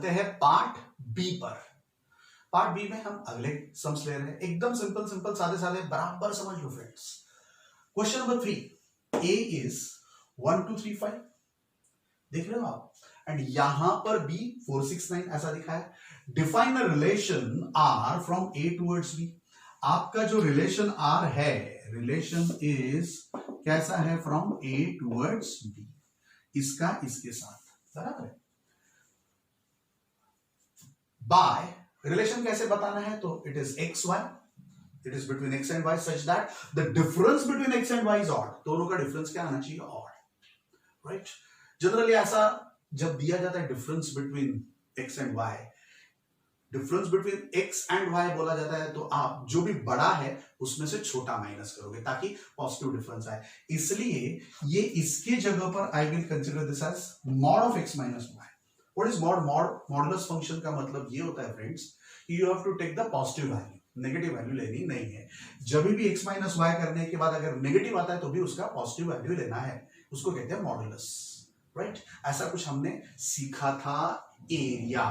चलते हैं part B पर। पार्ट बी में हम अगले सम्स ले रहे हैं, एकदम सिंपल सिंपल सादे सादे, बराबर समझ लो friends. Question number 3, A is 1 2 3 5, देख रहे हो आप, एंड यहां पर बी 4 6 9 ऐसा दिखा है। Define a relation R from A towards B. आपका जो रिलेशन आर है, रिलेशन इज कैसा है, फ्रॉम ए टूवर्ड्स बी, इसका इसके साथ बराबर है। बाय रिलेशन कैसे बताना है, तो it is X Y, it is between X and Y such that the difference between X and Y is odd. दोनों का डिफरेंस क्या आना चाहिए, ऑड, राइट। जनरली ऐसा जब दिया जाता है difference between X and Y, difference between X and Y बोला जाता है, तो आप जो भी बड़ा है उसमें से छोटा माइनस करोगे ताकि पॉजिटिव डिफरेंस आए। इसलिए ये इसके जगह पर I will consider this as mod of X minus Y. What is mod? Modulus function का मतलब ये होता है friends, you have to take the positive value, negative value लेनी नहीं है। जब भी एक्स माइनस वाई करने के बाद अगर नेगेटिव आता है तो भी उसका पॉजिटिव वैल्यू लेना है, उसको कहते हैं मॉडुलस, राइट। ऐसा कुछ हमने सीखा था area,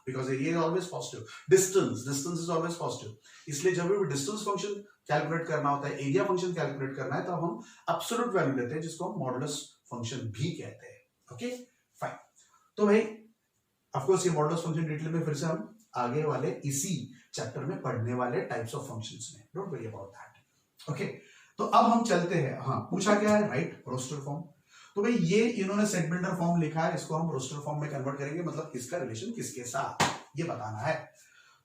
because area is always positive, distance is always positive. इसलिए जब भी डिस्टेंस फंक्शन कैलकुलेट करना होता है, एरिया फंक्शन कैलकुलेट करना है, तो हम एब्सोल्यूट वैल्यू लेते हैं, जिसको हम मॉडुलस फंक्शन भी कहते हैं। Okay fine. तो भाई ऑफ कोर्स ये मॉडुलस फंक्शन डिटेल में फिर से हम आगे वाले इसी चैप्टर में पढ़ने वाले टाइप्स ऑफ फंक्शंस में, don't worry about that. Okay, तो अब हम चलते हैं, हाँ पूछा क्या है, राइट, रोस्टर फॉर्म। तो भाई ये इन्होंने सेट बिल्डर फॉर्म लिखा है, इसको हम रोस्टर फॉर्म में कन्वर्ट करेंगे, मतलब किसका रिलेशन किसके साथ ये बताना है।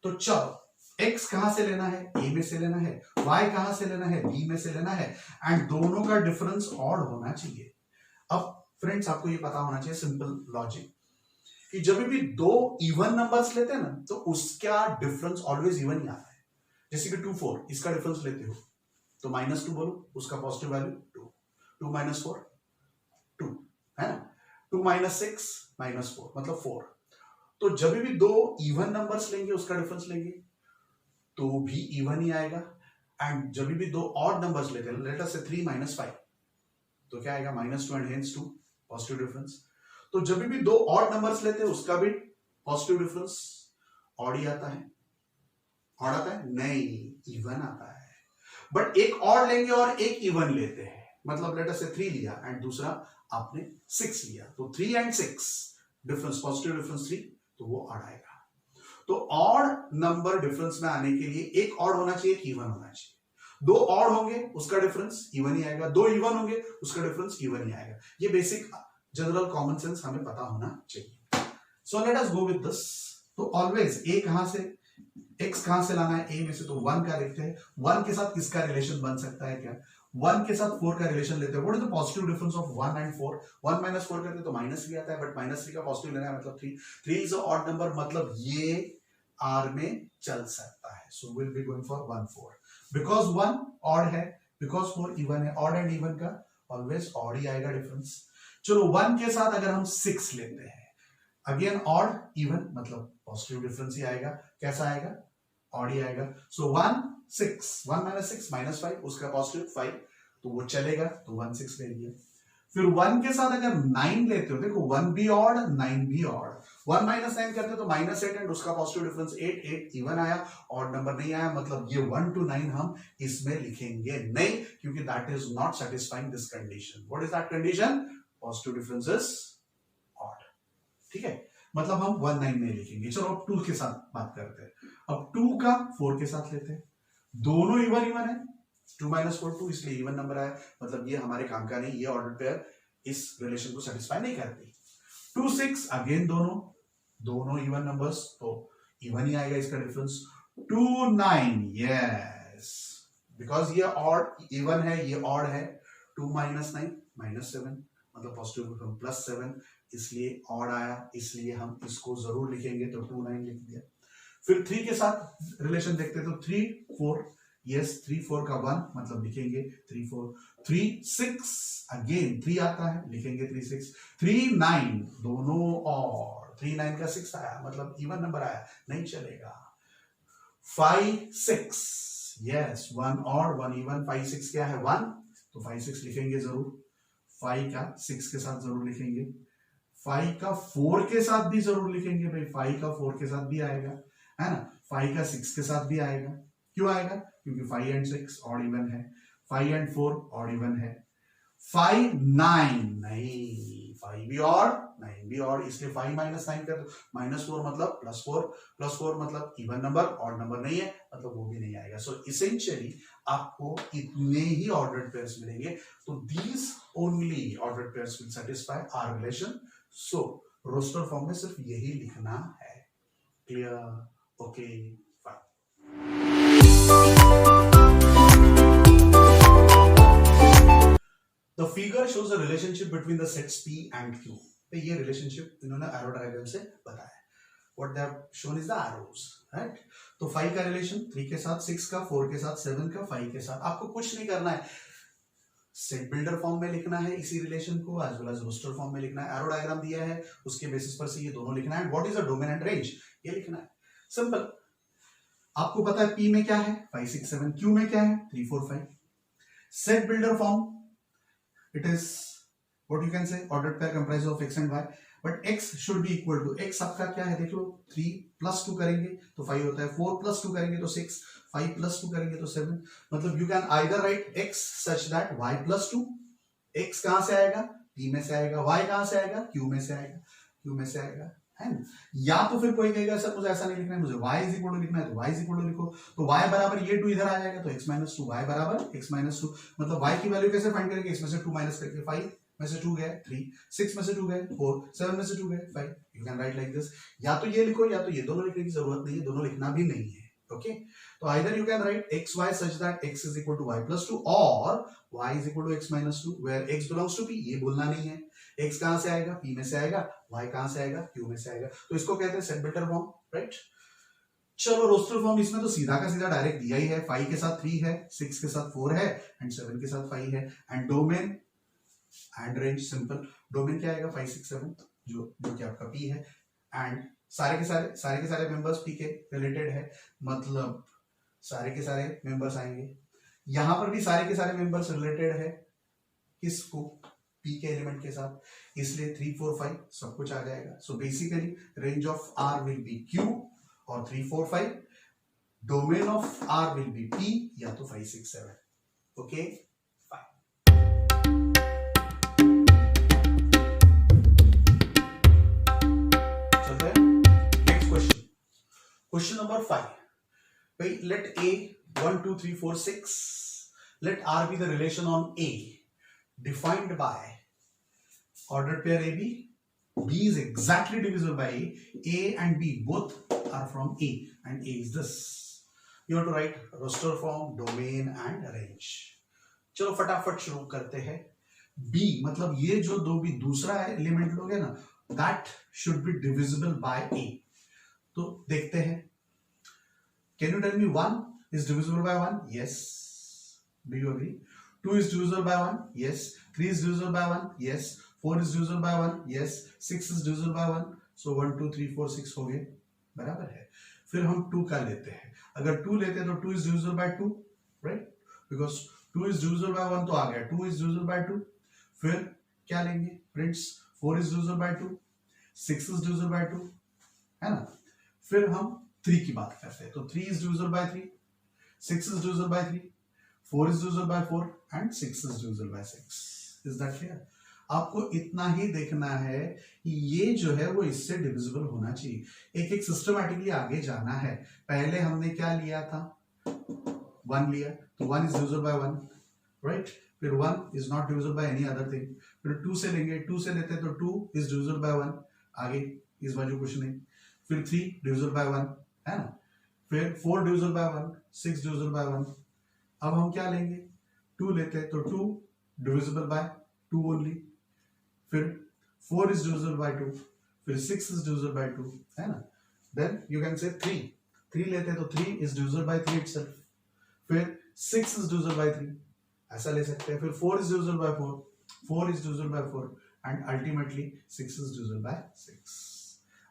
तो चलो x कहां से लेना है, a में से लेना है, y कहां से लेना है, b में से लेना है, एंड दोनों का डिफरेंस ऑड होना चाहिए। अब फ्रेंड्स आपको ये पता होना चाहिए सिंपल लॉजिक, कि जब भी दो इवन नंबर्स लेते हैं ना, तो उसका डिफरेंस ऑलवेज इवन ही आता है। जैसे कि 2 4, इसका डिफरेंस लेते हो तो -2 बोलो, उसका पॉजिटिव वैल्यू 2, 2 - 4 2 है ना, 2 - 6 -4 मतलब 4। तो जब भी दो इवन नंबर्स लेंगे उसका डिफरेंस लेंगे तो भी इवन ही आएगा, एंड जब भी दो ऑड नंबर्स लेते हैं, लेट अस से 3 - 5, तो क्या आएगा, -2 एंड हेंस 2, पॉजिटिव डिफरेंस। तो जब भी दो ऑड नंबर्स लेते हैं उसका भी पॉजिटिव डिफरेंस ऑड ही आता है। ऑड आता है नहीं, इवन आता है। बट एक ऑड लेंगे और एक इवन लेते हैं, मतलब लेट अस से 3 लिया एंड दूसरा आपने 6 लिया, तो 3 एंड 6 डिफरेंस, पॉजिटिव डिफरेंस 3, तो वो ऑड आएगा। तो ऑड नंबर डिफरेंस में आने के लिए एक ऑड होना चाहिए, एक इवन होना चाहिए। दो ऑड होंगे उसका डिफरेंस इवन ही आएगा, दो इवन होंगे उसका डिफरेंस इवन ही आएगा। ये बेसिक जनरल कॉमन सेंस हमें पता होना चाहिए। So let us go with this. तो ऑलवेज ए कहां से, x कहां से लाना है, a में से, तो 1 का लिखते हैं। 1 के साथ किसका रिलेशन बन सकता है, क्या 1 के साथ 4 का रिलेशन लेते हैं। What is the positive difference of 1 and 4? 1 - 4 करते तो -3 आता है, बट -3 का पॉजिटिव लेना है मतलब 3। 3 इज अ ऑड नंबर, मतलब ये r में चल सकता है। So will be going for 1 4, because 1 odd है, बिकॉज 4 इवन है। ऑड एंड इवन का ऑलवेज ऑड ही आएगा डिफरेंस। चलो 1 के साथ अगर हम 6 लेते हैं, अगेन ऑड इवन मतलब पॉजिटिव डिफरेंस ही आएगा। कैसा आएगा, ऑड ही आएगा। सो 1 6, 1 - 6 -5, उसका पॉजिटिव 5, तो वो चलेगा, तो 1 6 ले लिया। फिर 1 के साथ अगर 9 लेते हो, देखो 1 भी ऑड 9 भी ऑड, 1 - 9 करते तो -8 एंड उसका पॉजिटिव डिफरेंस 8, 8 इवन आया, ऑड नंबर नहीं आया, मतलब ये 1 to 9 हम इसमें लिखेंगे नहीं, क्योंकि that is not satisfying this condition. What is that condition? Positive difference is odd, ठीक है, मतलब हम 1 9 नहीं लिखेंगे। चलो अब 2 के साथ बात करते हैं। अब 2 का 4 के साथ लेते हैं, दोनों इवन इवन है, 2 - 4 2, इसलिए इवन नंबर आया, मतलब ये हमारे काम का नहीं, ये ऑर्डर पेयर इस रिलेशन को सेटिस्फाई नहीं करती। 2 6 अगेन दोनों इवन नंबर्स, तो इवन ही आएगा इसका डिफरेंस। 2 9, यस, बिकॉज ये ऑड इवन है, ये ऑड है। 2 - 9 -7, मतलब पॉजिटिव +7, इसलिए ऑड आया, इसलिए हम इसको जरूर लिखेंगे, तो 2 9 लिख दिया। फिर 3 के साथ रिलेशन देखते हैं, तो 3 4, यस 3 4 का 1, मतलब लिखेंगे 3 4। 3 6 अगेन 3 आता है, लिखेंगे 3 6। 3 9 दोनों और 3 9 का 6 आया, मतलब इवन नंबर आया, नहीं चलेगा। 5 6, यस 1 और 1 इवन, 5 6 क्या है 1, तो 5 6 लिखेंगे जरूर, 5 का 6 के साथ जरूर लिखेंगे। 5 का 4 के साथ भी जरूर लिखेंगे भाई, 5 का 4 के साथ भी आएगा, है ना, 5 का 6 के साथ भी आएगा। क्यों आएगा? क्योंकि 5 एंड 6 ऑड इवन है, 5 एंड 4 ऑड इवन है, 5 9 नहीं, 5 भी ऑड 9 भी ऑड, इसलिए 5 माइनस 9 कर दो, -4 मतलब +4, +4 मतलब इवन नंबर, ऑड नंबर नहीं है मतलब वो भी नहीं आएगा। सो इसेंशियली आपको इतने ही ऑर्डर्ड पेयर्स मिलेंगे, तो these only ordered pairs will satisfy our relation. So roster form में सिर्फ यही लिखना है। Clear? Okay, fine. The figure shows a relationship between the sets P and Q. तो ये रिलेशनशिप इन्होंने एरो डायग्राम से बताया। What they have shown is the arrows, right? तो 5 का रिलेशन 3 के साथ, 6 का 4 के साथ, 7 का 5 के साथ। आपको कुछ नहीं करना है, सेट बिल्डर फॉर्म में लिखना है इसी रिलेशन को, as well as roster form में लिखना है। एरो डायग्राम दिया है, उसके बेसिस पर से ये दोनों लिखना है। What is the domain and range, ये लिखना है। सिंपल, आपको पता है P में क्या है 5 6 7, Q में क्या है 3 4 5। Set builder form, it is what you can say ordered pair comprised of x and y, but x should be equal to, x आपका क्या है देख लो, 3 + 2 करेंगे तो 5 होता है, 4 + 2 करेंगे तो 6, 5 + 2 करेंगे तो 7। मतलब you can either write x such that y + 2, x कहां से आएगा, p में से आएगा, y कहां से आएगा, q में से आएगा, q में से आएगा, है ना। या तो फिर कोई कहेगा सर मुझे ऐसा नहीं लिखना है, मुझे y = लिखना है, तो y = लिखो, तो y बराबर ये 2 इधर आ जाएगा, तो x - 2, y बराबर x - 2। मतलब y की वैल्यू कैसे फाइंड करेंगे, इसमें से 2 माइनस करके, 5 में से 2 गए 3, 6 में से 2 गए 4, 7 में से 2 गए 5। You can write like this, या तो ये लिखो या तो ये, दोनों लिखने की जरूरत नहीं है, दोनों लिखना भी नहीं है। ओके, तो either you can write x y such that x is equal to y + 2 और y is equal to x - 2 where x belongs to p, ये बोलना नहीं है। x कहां से आएगा, p में से आएगा, y कहां से आएगा, q में से आएगा, तो इसको कहते हैं सेट बिल्डर फॉर्म, राइट। चलो रोस्टर फॉर्म, इसमें तो सीधा का सीधा डायरेक्ट दिया ही है, 5 के साथ 3 है, 6 के साथ 4 है एंड 7 के साथ 5 है, and domain and range simple. Domain क्या आएगा 5 6 7, जो कि आपका p है, एंड सारे के सारे मेंबर्स p के रिलेटेड है, मतलब सारे के सारे मेंबर्स आएंगे। यहां पर भी सारे के सारे मेंबर्स रिलेटेड है किसको, p के एलिमेंट के साथ, इसलिए 3 4 5 सब कुछ आ जाएगा। So basically range of r will be q और 3 4 5, domain of r will be p या तो 5 6 7। Okay, Question number 5. Let A 1 2 3 4 6. Let R be the relation on A defined by ordered pair AB. B is exactly divisible by A. A and B both are from A, and A is this. You have to write roster form, domain and range. चलो फटाफट शुरू करते हैं। B मतलब ये जो दो भी दूसरा एलिमेंट लोगे ना, that should be divisible by A. तो देखते हैं, can you tell me 1 is divisible by 1? Yes. Do you agree? 2 is divisible by 1? Yes. 3 is divisible by 1? Yes. 4 is divisible by 1? Yes. 6 is divisible by 1? So 1 2 3 4 6 हो गए, बराबर है। फिर हम 2 का लेते हैं, अगर 2 लेते हैं तो 2 is divisible by 2, right? Because 2 is divisible by 1 तो आ गया 2 is divisible by 2। फिर क्या लेंगे friends, 4 is divisible by 2, 6 is divisible by 2, है ना। फिर हम 3 की बात करते हैं, तो 3 is divisible by 3, 6 is divisible by 3, 4 is divisible by 4 and 6 is divisible by 6. Is that clear? आपको इतना ही देखना है कि ये जो है वो इससे डिविजिबल होना चाहिए। एक एक सिस्टमैटिकली आगे जाना है। पहले हमने क्या लिया था, 1 लिया, तो 1 is divisible by 1, right? फिर 1 is not divisible by any other thing। फिर 2 से लेंगे, 2 से लेते तो 2 is divisible by 1, आगे इस बाजू कुछ नहीं। फिर 3 divisible by 1, है ना। फिर 4 divisible by 1, 6 divisible by 1। अब हम क्या लेंगे, 2 लेते हैं तो 2 divisible by 2 only। फिर 4 is divisible by 2, फिर 6 is divisible by 2, है ना। Then you can say 3 लेते हैं तो 3 is divisible by 3 itself। फिर 6 is divisible by 3, ऐसा ले सकते हैं। फिर 4 is divisible by 4, 4 is divisible by 4 and ultimately 6 is divisible by 6।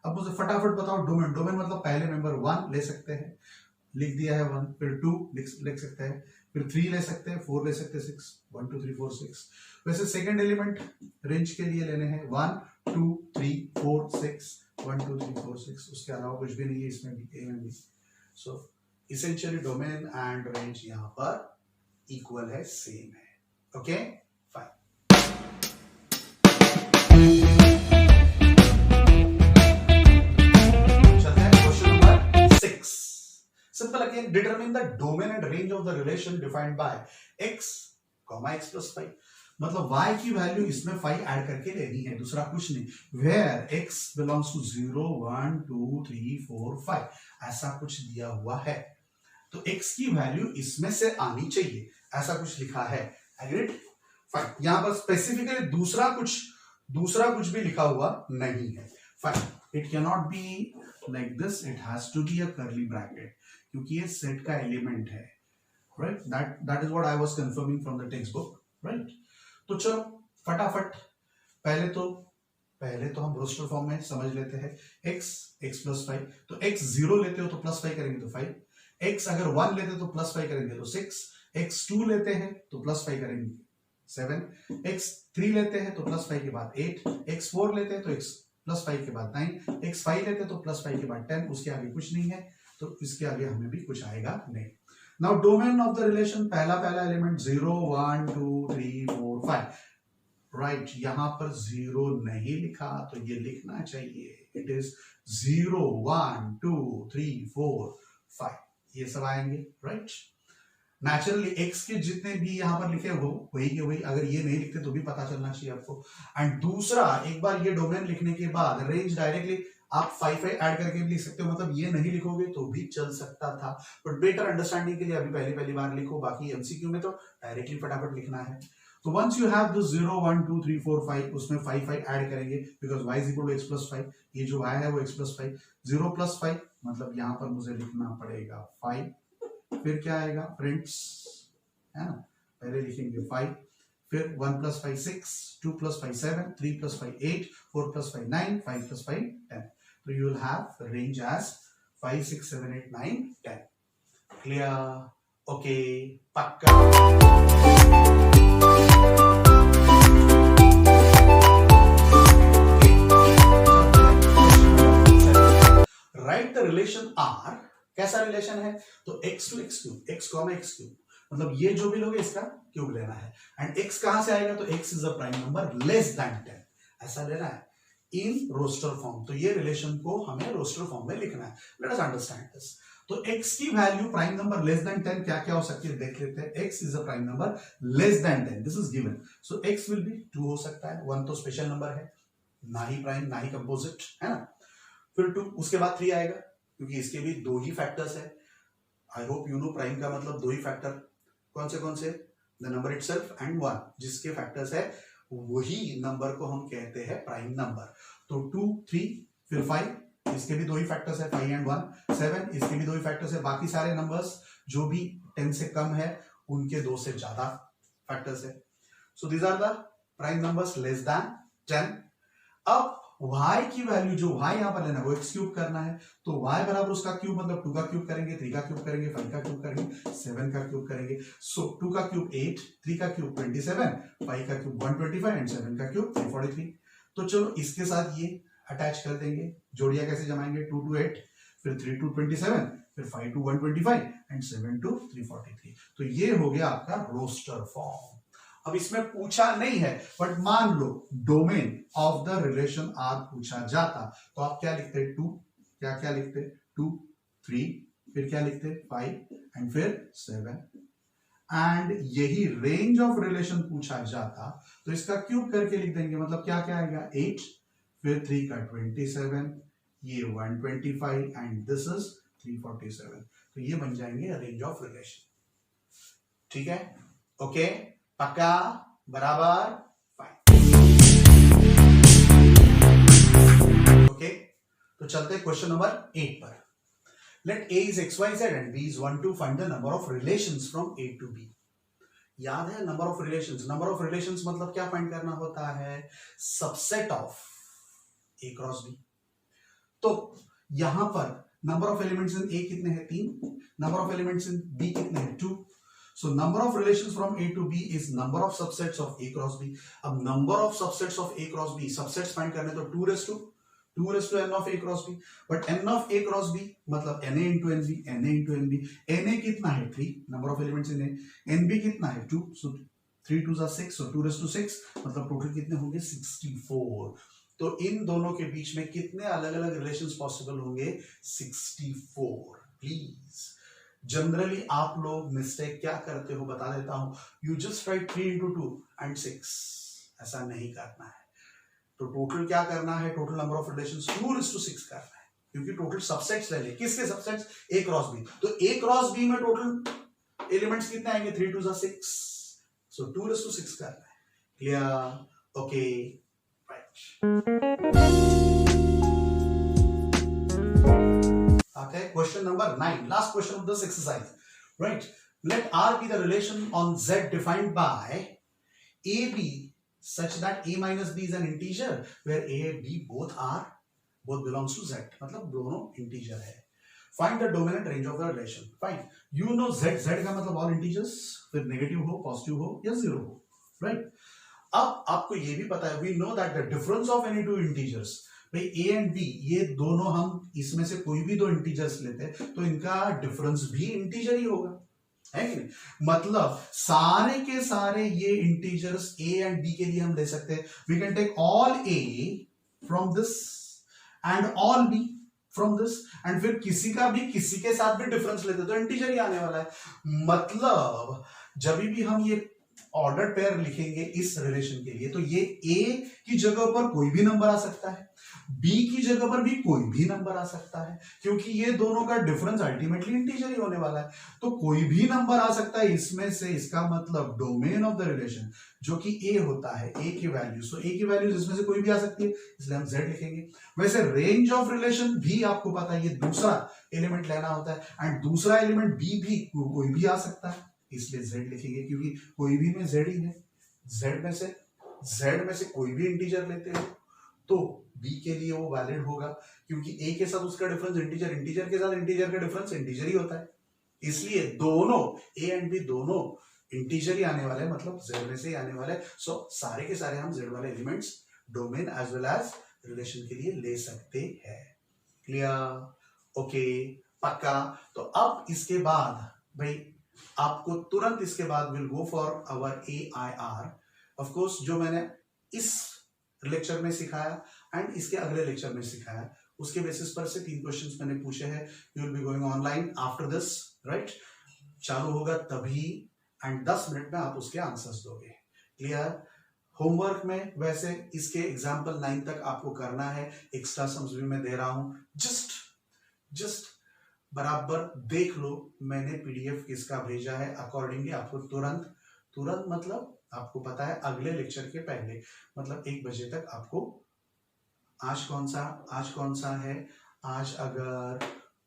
अब मुझे फटाफट बताओ डोमेन मतलब पहले मेंबर 1 ले सकते हैं, लिख दिया है 1, फिर 2 लिख सकते हैं, फिर 3 ले सकते हैं, 4 ले सकते हैं, 6, 1 2 3 4 6। वैसे सेकंड एलिमेंट रेंज के लिए लेने हैं 1 2 3 4 6, 1 2 3 4 6, उसके अलावा कुछ भी नहीं है इसमें भी, ए में भी। सो इसेंशियली डोमेन एंड रेंज यहाँ पर इक्वल है, सेम है। Okay fine. चलते हैं question number 6। Simple again, determine the domain and range of the relation defined by x, x plus 5। मतलब y की वैल्यू इसमें 5 ऐड करके लेनी है, दूसरा कुछ नहीं। Where x belongs to 0 1 2 3 4 5 ऐसा कुछ दिया हुआ है, तो x की वैल्यू इसमें से आनी चाहिए, ऐसा कुछ लिखा है। एग्रीड? फाइन। यहां पर स्पेसिफिकली दूसरा कुछ भी लिखा हुआ नहीं है। Fine. It can not be like this, it has to be a curly bracket, क्योंकि ये सेट का एलिमेंट है, right? That is what I was confirming from the textbook, right? तो चलो फटाफट पहले तो हम रोस्टर फॉर्म में समझ लेते हैं। x प्लस 5, तो x 0 लेते हो तो प्लस 5 करेंगे तो 5, x अगर 1 लेते तो प्लस 5 करेंगे तो 6, x 2 लेते हैं तो प्लस 5 करेंगे 7, x 3 लेते हैं तो प्लस 5 के बाद 8, x 4 लेते हैं तो x प्लस 5 के बाद 9, x 5 लेते हैं तो प्लस 5 के बाद 10, उसके आगे कुछ नहीं है, तो इसके आगे हमें भी कुछ आएगा नहीं। Now domain of the relation, पहला एलिमेंट 0 1 2 3 4 5, राइट? यहां पर 0 नहीं लिखा तो ये लिखना चाहिए, इट इज 0 1 2 3 4 5, ये सब आएंगे, राइट? नेचुरली x के जितने भी यहां पर लिखे हो वही के वही, अगर ये नहीं लिखते तो भी पता चलना चाहिए आपको। एंड दूसरा, एक बार ये डोमेन लिखने के बाद रेंज डायरेक्टली आप 5 ऐड करके भी लिख सकते हो, मतलब ये नहीं लिखोगे तो भी चल सकता था, बट बेटर अंडरस्टैंडिंग के लिए अभी पहली बार लिखो, बाकी एमसीक्यू में तो डायरेक्टली फटाफट लिखना है। तो वंस यू हैव दिस 0 1 2 3 4 5, उसमें 5 ऐड करेंगे, because y is equal to x plus 5, ये जो y है वो x प्लस 5, 0 प्लस 5, मतलब यहां पर मुझे लिखना पड़ेगा 5, फिर क्या आएगा फ्रेंड्स, है ना? पहले लिखेंगे 5, फिर 1 plus 5 6, 2 plus 5 7, 3 plus 5 8, 4 plus 5 9, 5 plus 5 10। So you will have range as 5 6 7 8 9 10। Clear? Okay, pakka। Write the relation R। कैसा रिलेशन है? तो x to x cube, x comma x cube, मतलब ये जो भी लोगे इसका क्यूब लेना है। एंड x कहां से आएगा? तो x is a prime number less than 10, ऐसा लेना है इन रोस्टर फॉर्म। तो ये रिलेशन को हमें रोस्टर फॉर्म में लिखना है। Let us understand this. तो x की value prime number less than 10 क्या क्या हो सकती है देख लेते हैं। x is a prime number less than 10, this is given, so x will be 2 हो सकता है, 1 तो स्पेशल नंबर है, ना ही प्राइम ना ही कंपोजिट, है ना? फिर 2, उसके बाद 3 आएगा, क्योंकि इसके भी 2 ही फैक्टर्स है। I hope you know prime का मतलब 2 ही फैक्टर कौन से? द नंबर इटसेल्फ एंड 1, जिसके फैक्टर्स है वही नंबर को हम कहते हैं प्राइम नंबर। तो 2 3 फिर 5, इसके भी 2 ही फैक्टर्स है, 5 एंड 1, 7, इसके भी 2 ही फैक्टर्स है। बाकी सारे नंबर्स जो भी 10 से कम है उनके 2 से ज्यादा फैक्टर्स है। So these are the prime numbers less than 10। अब y की वैल्यू जो y यहां पर लेना है वो x क्यूब करना है, तो y बराबर उसका क्यूब मतलब 2 का क्यूब करेंगे, 3 का क्यूब करेंगे, 5 का क्यूब करेंगे, 7 का क्यूब करेंगे। सो 2 का क्यूब 8, 3 का क्यूब 27, 5 का क्यूब 125 एंड 7 का क्यूब 343। तो चलो इसके साथ ये अटैच कर देंगे। जोड़ियां कैसे जमाएंगे? 2 to 8, फिर 3 to 27, फिर 5 to 125 एंड 7 to 343। तो ये हो गया आपका रोस्टर फॉर्म। अब इसमें पूछा नहीं है, बट मान लो domain of the relation R पूछा जाता तो आप क्या लिखते? 2, क्या लिखते? 2 3, फिर क्या लिखते? 5 एंड फिर 7। एंड यही रेंज ऑफ रिलेशन पूछा जाता तो इसका क्यूब करके लिख देंगे, मतलब क्या क्या आएगा? 8, फिर 3 का 27, ये 125 एंड दिस इज 347। तो ये बन जाएंगे रेंज ऑफ रिलेशन। ठीक है? ओके, पक्का, बराबर, फाइन। ओके, तो चलते हैं क्वेश्चन नंबर 8 पर। Let a is xyz and b is 1 2, find the number of relations from a to b। याद है number of relations? Number of relations मतलब क्या फाइंड करना होता है? Subset of a cross b। तो यहां पर number of elements in a कितने हैं? 3, number of elements in b कितने हैं? 2। So number of relations from A to B is number of subsets of A cross B. अब number of subsets of A cross B, subsets find करने तो 2 raised to n of A cross B. But n of A cross B मतलब na into nb, na into nb. Na कितना है 3, number of elements in A. nb कितना है 2, so 3 2 are 6, so 2 raised to 6 मतलब total कितने होंगे 64. तो इन दोनों के बीच में कितने अलग अलग रिलेशंस पॉसिबल होंगे 64. प्लीज जनरली आप लोग मिस्टेक क्या करते हो बता देता हूं, you just right 3 into 2 and 6. ऐसा नहीं करना है. तो टोटल क्या करना है, total number of relations 2 raised to 6 करना है, क्योंकि टोटल सबसेट्स ले ले. किसके सबसेट्स, A क्रॉस B. तो A क्रॉस B में टोटल एलिमेंट्स कितने आएंगे 3 2 6, सो 2 raised to 6 करना है. Clear? Okay, right. Okay, question number 9, last question of this exercise, right? Let R be the relation on Z defined by AB such that A minus B is an integer where A and B both belongs to Z. मतलब दोनों integer है. Find the domain and range of the relation. Fine. You know Z का मतलब all integers, फिर negative हो, positive हो या zero हो, right? अब आपको ये भी पता है, we know that the difference of any two integers, भाई A एंड B ये दोनों हम इसमें से कोई भी दो इंटीजर्स लेते हैं तो इनका डिफरेंस भी इंटीजर ही होगा, है कि नहीं? मतलब सारे के सारे ये इंटीजर्स A एंड B के लिए हम ले सकते हैं. We can take all A from this and all B from this, and फिर किसी का भी किसी के साथ भी डिफरेंस लेते तो इंटीजर ही आने वाला है. मतलब जब भी हम ये ऑर्डर पेयर लिखेंगे इस रिलेशन के लिए तो ये A की जगह पर कोई भी नंबर आ सकता है, B की जगह पर भी कोई भी नंबर आ सकता है, क्योंकि ये दोनों का डिफरेंस अल्टीमेटली इंटीजर ही होने वाला है. तो कोई भी नंबर आ सकता है इसमें से. इसका मतलब डोमेन ऑफ द रिलेशन जो कि A होता है, A की वैल्यू, सो A की वैल्यूज इसमें से कोई भी आ सकती है, इसलिए हम Z लिखेंगे. वैसे रेंज ऑफ रिलेशन भी आपको पता है, ये दूसरा एलिमेंट लेना होता है, एंड दूसरा एलिमेंट B भी कोई भी आ सकता है, इसलिए Z लिखेंगे, क्योंकि कोई भी में Z ही है. Z में से कोई भी इंटीजर लेते हो तो B के लिए वो वैलिड होगा, क्योंकि A के साथ उसका डिफरेंस इंटीजर के साथ इंटीजर का डिफरेंस इंटीजर ही होता है. इसलिए दोनों A एंड B दोनों इंटीजर ही आने वाले हैं, मतलब Z में से ही आने वाले हैं. सो सारे के सारे हम Z वाले elements domain as well as relation के लिए ले सकते हैं. क्लियर? ओके, पक्का. तो अब इसके बाद भाई आपको तुरंत इसके बाद will go for our AIR. Of course जो मैंने इस लेक्चर में सिखाया एंड इसके अगले लेक्चर में सिखाया, उसके बेसिस पर से 3 क्वेश्चंस मैंने पूछे हैं. You will be going online after this, right? चालू होगा तभी, एंड 10 मिनट में आप उसके आंसर्स दोगे. क्लियर? होमवर्क में वैसे इसके एग्जाम्पल 9 तक आपको करना है. एक्स्ट्रा सम्स भी मैं दे रहा हूं, जस्ट बराबर देख लो. मैंने PDF किसका भेजा है, अकॉर्डिंगली आपको तुरंत मतलब आपको पता है अगले लेक्चर के पहले, मतलब 1 बजे तक आपको, आज कौन सा है, आज अगर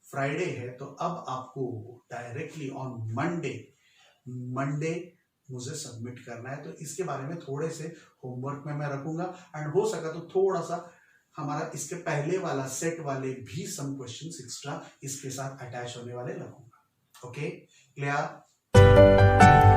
फ्राइडे है तो अब आपको डायरेक्टली ऑन मंडे मुझे सबमिट करना है. तो इसके बारे में थोड़े से होमवर्क में मैं रखूंगा, एंड हो सका तो थोड़ा सा हमारा इसके पहले वाला सेट वाले भी सम क्वेश्चंस एक्स्ट्रा इसके साथ अटैच होने वाले रखूंगा. Okay, clear?